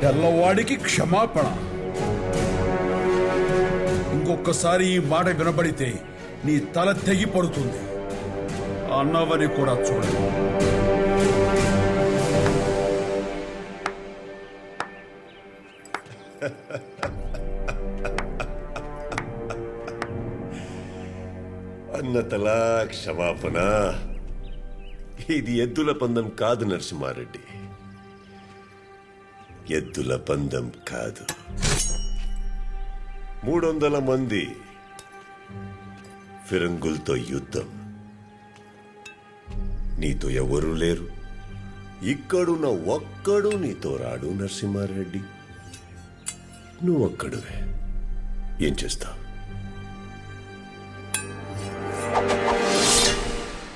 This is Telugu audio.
తెల్లవాడికి క్షమాపణ. ఇంకొకసారి ఈ మాట వినబడితే నీ తల తెగి పడుతుంది. అన్నవని కూడా చూడదు. అన్నతలా క్షమాపణ. ఇది ఎద్దుల పందెం కాదు నరసింహారెడ్డి, ఎద్దుల పందెం కాదు. 300 మంది ఫిరంగులతో యుద్ధం. నీతో ఎవరూ లేరు. ఇక్కడున్న ఒక్కడు నీతో రాడు నరసింహారెడ్డి. నువ్వొక్కడువే. ఏం చేస్తావు?